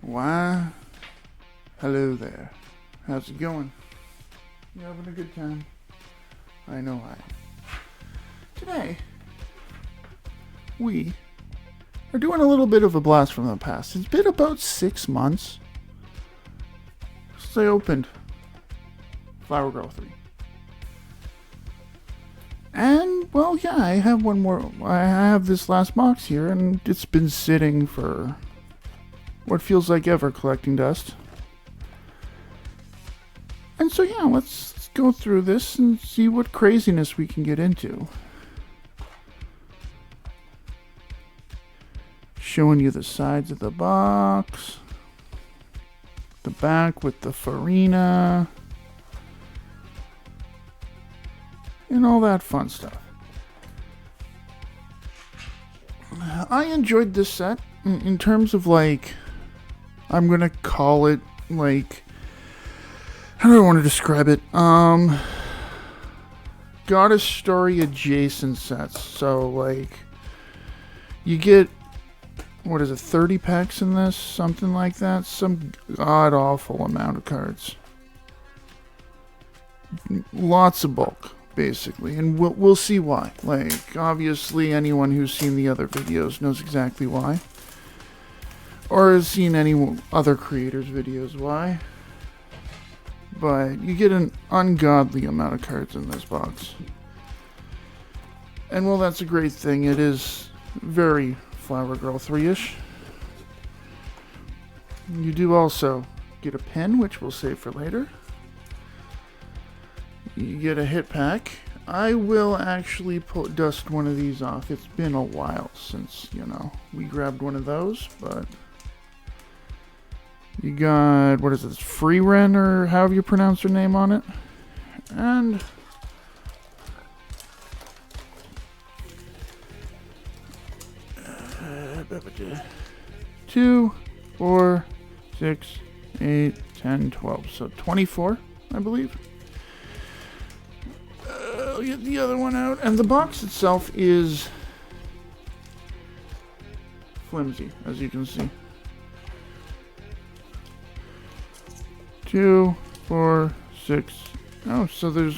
Why? Hello there. How's it going? You having a good time? I know I am. Today, we are doing a little bit of a blast from the past. It's been about 6 months since I opened Flower Girl 3. And, well, yeah, I have one more. I have this last box here, and it's been sitting for what feels like ever collecting dust. And so, yeah, let's go through this and see what craziness we can get into. Showing you the sides of the box. The back with the farina. And all that fun stuff. I enjoyed this set in terms of, like, I'm gonna call it, like, how do I want to describe it? Goddess Story adjacent sets. So, like, you get, what is it, 30 packs in this? Something like that. Some god-awful amount of cards. Lots of bulk, basically. And we'll see why. Like, obviously, anyone who's seen the other videos knows exactly why. Or has seen any other creators' videos why. But you get an ungodly amount of cards in this box. And well, that's a great thing. It is very Flower Girl 3-ish. You do also get a pin, which we'll save for later. You get a hit pack. I will actually dust one of these off. It's been a while since, we grabbed one of those, but you got, what is this, Free Ren, or however you pronounce her name on it. And 2, 4, 6, 8, 10, 12. So 24, I believe. I'll get the other one out. And the box itself is flimsy, as you can see. 2, 4, 6. Oh, so there's,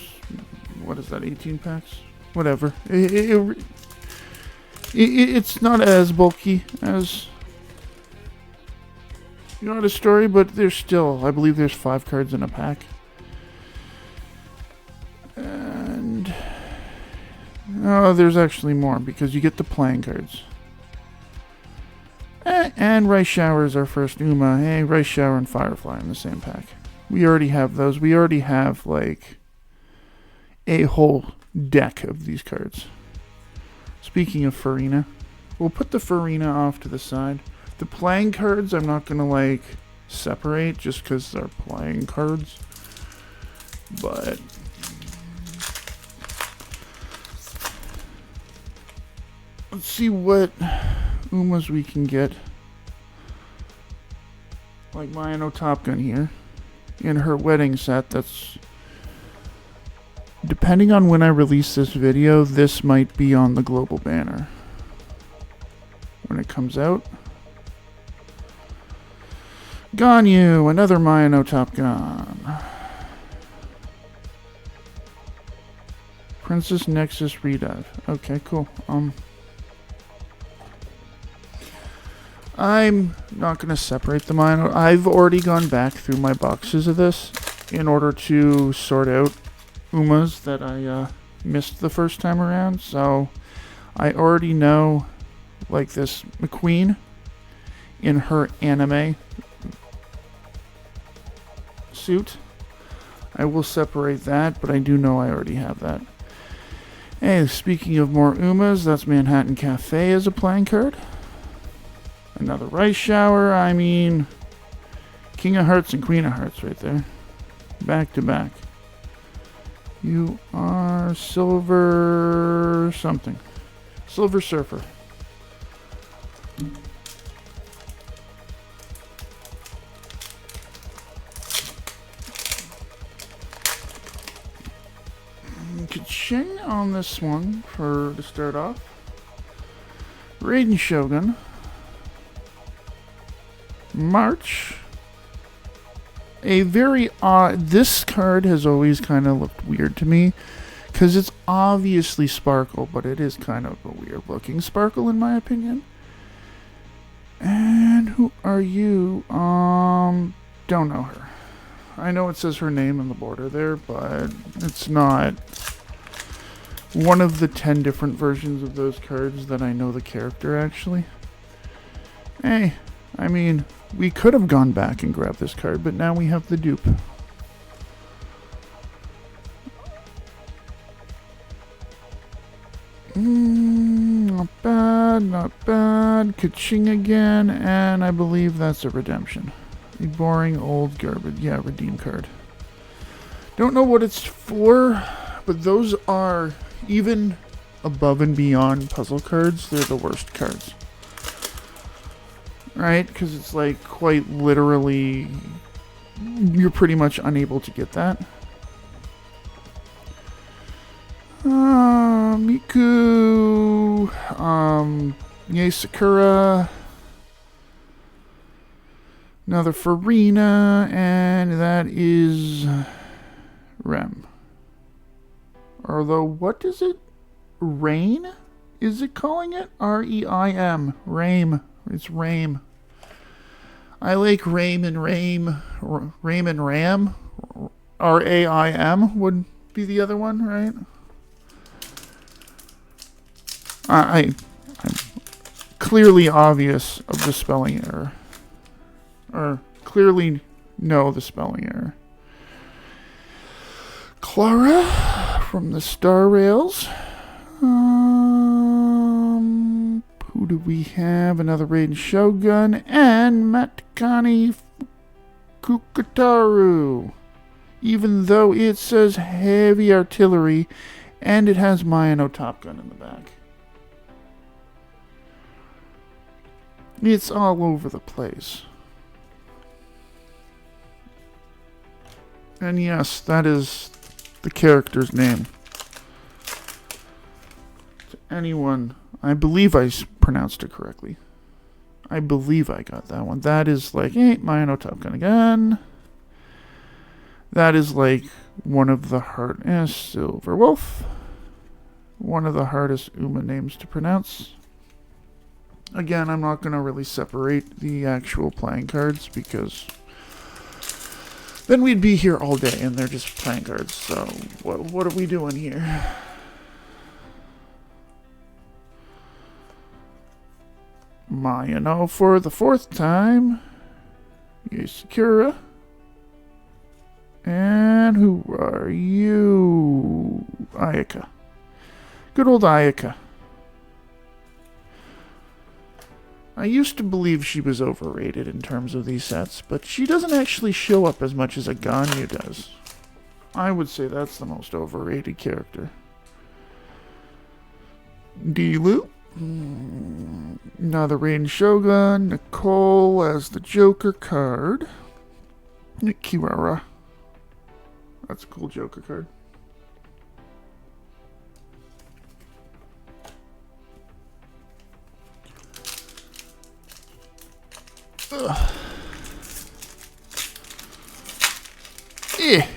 what is that, 18 packs? Whatever. It's not as bulky as Goddess Story, but there's still, I believe there's 5 cards in a pack. And, oh, there's actually more, because you get the playing cards. And Rice Shower is our first Uma. Hey, Rice Shower and Firefly in the same pack. We already have those. We already have, like, a whole deck of these cards. Speaking of Farina, we'll put the Farina off to the side. The playing cards I'm not going to, like, separate just because they're playing cards. But let's see what Umas we can get. Like Lian Top Gun here. In her wedding set, that's, depending on when I release this video, this might be on the global banner when it comes out. Ganyu, another Lian Top Gun. Princess Nexus Redive. Okay, cool. I'm not going to separate the mine. I've already gone back through my boxes of this in order to sort out Umas that I missed the first time around. So I already know, like, this McQueen in her anime suit. I will separate that, but I do know I already have that. Hey, speaking of more Umas, that's Manhattan Cafe as a playing card. Another Rice Shower. I mean, King of Hearts and Queen of Hearts right there. Back to back. You are Silver something. Silver Surfer. Ka-ching on this one to start off. Raiden Shogun. March. A very odd... This card has always kind of looked weird to me, because it's obviously Sparkle, but it is kind of a weird-looking Sparkle, in my opinion. And who are you? Don't know her. I know it says her name on the border there, but it's not one of the 10 different versions of those cards that I know the character, actually. Hey, I mean, we could have gone back and grabbed this card, but now we have the dupe. Not bad, not bad. Ka-ching again, and I believe that's a redemption. A boring old garbage. Yeah, redeem card. Don't know what it's for, but those are, even above and beyond puzzle cards, they're the worst cards. Right? Because it's like quite literally, you're pretty much unable to get that. Miku, Yay Sakura, another Farina, and that is Rem. Although, what is it? Rain? Is it calling it? R-E-I-M. Rame. It's Rame. I like Rame and Rame. Rame and Ram. R-A-I-M would be the other one, right? I'm clearly obvious of the spelling error. Or clearly know the spelling error. Clara from the Star Rails. Who do we have? Another Raiden Shogun and Matakani Kukataru. Even though it says heavy artillery and it has Mayano Top Gun in the back. It's all over the place. And yes, that is the character's name. To anyone, I believe I pronounced it correctly. I believe I got that one. That is like, Mayano Top Gun again. That is like one of the Silver Wolf. One of the hardest Uma names to pronounce. Again, I'm not going to really separate the actual playing cards because then we'd be here all day and they're just playing cards. So what are we doing here? Mayano for the 4th time. Sakura. And who are you? Ayaka. Good old Ayaka. I used to believe she was overrated in terms of these sets, but she doesn't actually show up as much as a Ganyu does. I would say that's the most overrated character. Dilu. Another Raiden Shogun. Nicole as the Joker card. Kirara. That's a cool Joker card. It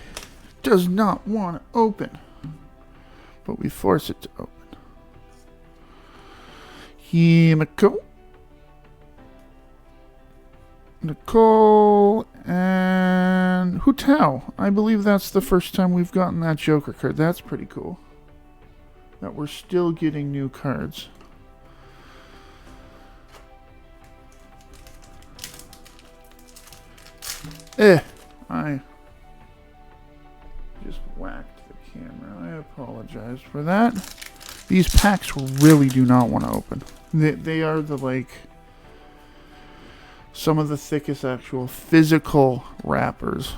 does not want to open, but we force it to open. Himiko, Nicole, and Hu Tao. I believe that's the first time we've gotten that Joker card. That's pretty cool. That we're still getting new cards. I just whacked the camera. I apologize for that. These packs really do not want to open. They are some of the thickest actual physical wrappers.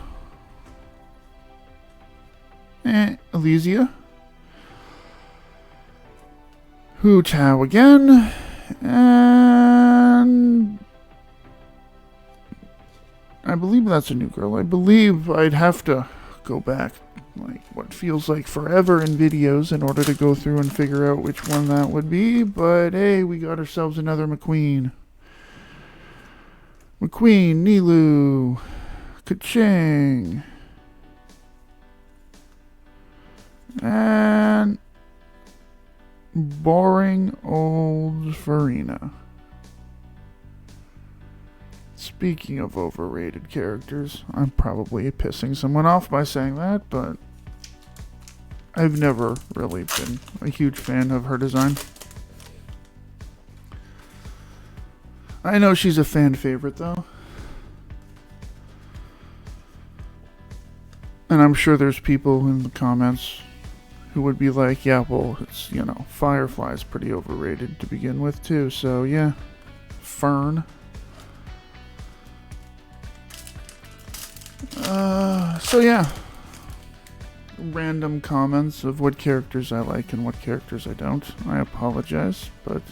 Elysia. Hu Tao again. And I believe that's a new girl. I believe I'd have to go back like what feels like forever in videos in order to go through and figure out which one that would be. But hey, we got ourselves another McQueen. McQueen, Nilu, Kaching, and boring old Farina. Speaking of overrated characters, I'm probably pissing someone off by saying that, but I've never really been a huge fan of her design. I know she's a fan favorite, though. And I'm sure there's people in the comments who would be like, yeah, well, it's, Firefly's pretty overrated to begin with, too. So, yeah. Fern. So, yeah. Random comments of what characters I like and what characters I don't. I apologize, but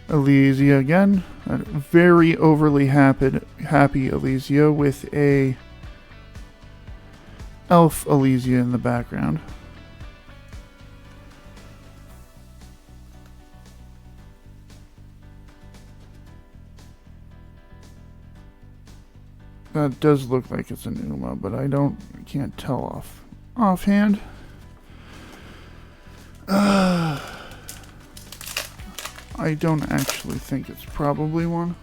Elysia again. A very overly happy Elysia with a elf Elysia in the background. That does look like it's an Uma, but I can't tell offhand. I don't actually think it's probably one.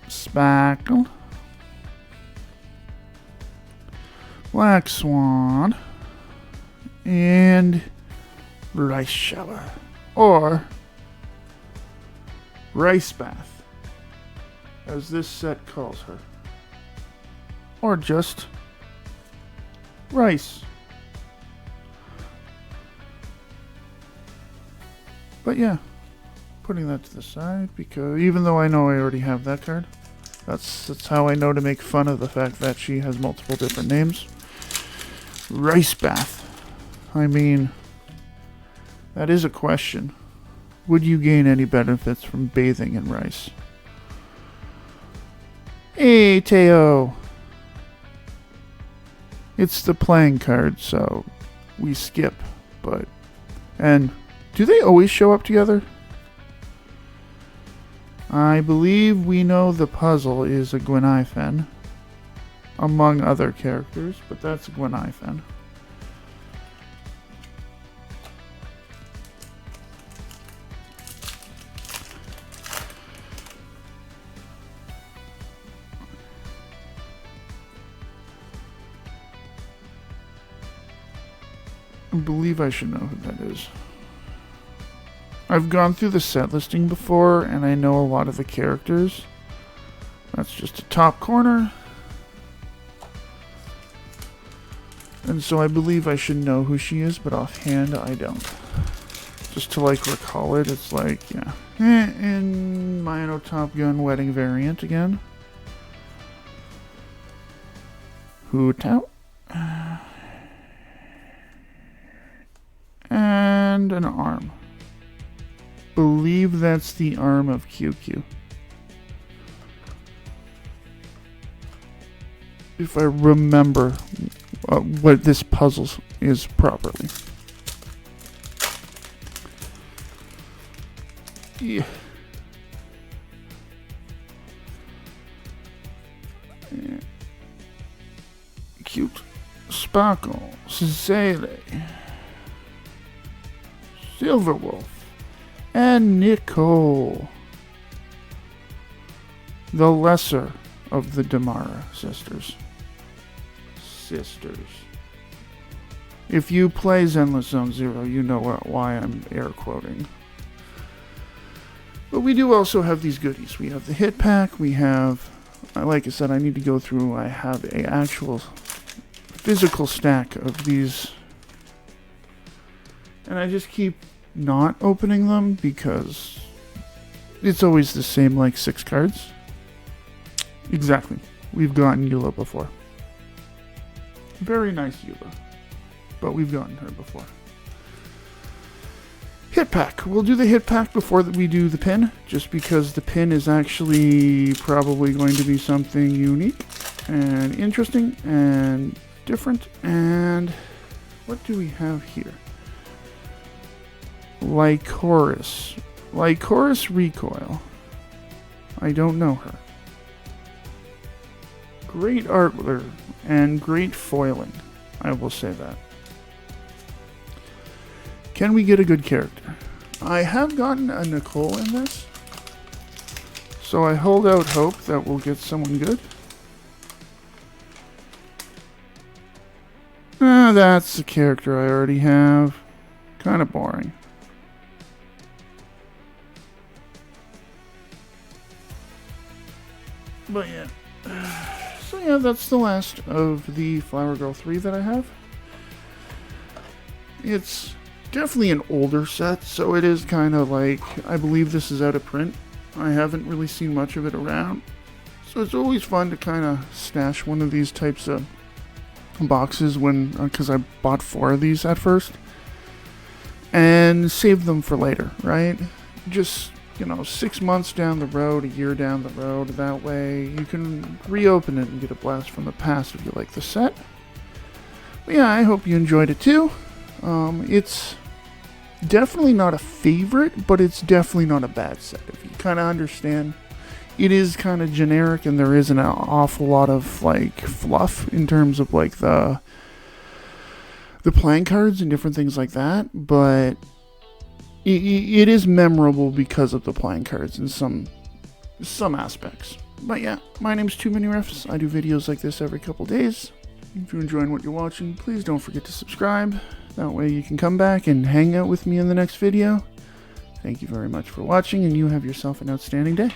Spackle. Black Swan. And Rice Shower. Or Rice Bath, as this set calls her. Or just Rice. But yeah, putting that to the side, because even though I know I already have that card, that's how I know to make fun of the fact that she has multiple different names. Rice Bath. I mean, that is a question. Would you gain any benefits from bathing in rice? Hey, Teo. It's the playing card, so we skip. And do they always show up together? I believe we know the puzzle is a Gwynaifen, among other characters, but that's a Gwynaifen. I believe I should know who that is. I've gone through the set listing before, and I know a lot of the characters. That's just a top corner. And so I believe I should know who she is, but offhand I don't. Just to recall it, it's yeah. And Mino Top Gun Wedding variant again. Hoot out. And an arm. Believe that's the arm of QQ. If I remember what this puzzle is properly. Yeah. Cute. Sparkle. Zele. Silverwolf, and Nicole, the lesser of the Damara sisters. If you play Zenless Zone Zero, you know why I'm air quoting. But we do also have these goodies. We have the hit pack. We have, like I said, I need to go through. I have an actual physical stack of these. And I just keep not opening them because it's always the same 6 cards. Exactly. We've gotten Eula before. Very nice Eula. But we've gotten her before. Hit pack. We'll do the hit pack before we do the pin, just because the pin is actually probably going to be something unique and interesting and different. And what do we have here? Lycoris. Lycoris Recoil. I don't know her. Great artwork and great foiling. I will say that. Can we get a good character? I have gotten a Nicole in this, so I hold out hope that we'll get someone good. That's the character I already have. Kind of boring. But yeah. So yeah, that's the last of the Flower Girl 3 that I have. It's definitely an older set, so it is kind of like, I believe this is out of print. I haven't really seen much of it around. So it's always fun to kind of stash one of these types of boxes when, because I bought 4 of these at first. And save them for later, right? Just, 6 months down the road, a year down the road, that way you can reopen it and get a blast from the past if you like the set. But yeah, I hope you enjoyed it too. It's definitely not a favorite, but it's definitely not a bad set. If you kind of understand, it is kind of generic and there isn't an awful lot of fluff in terms of the playing cards and different things like that, but it is memorable because of the playing cards in some aspects. But yeah, my name's Too Many Refs. I do videos like this every couple days. If you're enjoying what you're watching, please don't forget to subscribe. That way you can come back and hang out with me in the next video. Thank you very much for watching, and you have yourself an outstanding day.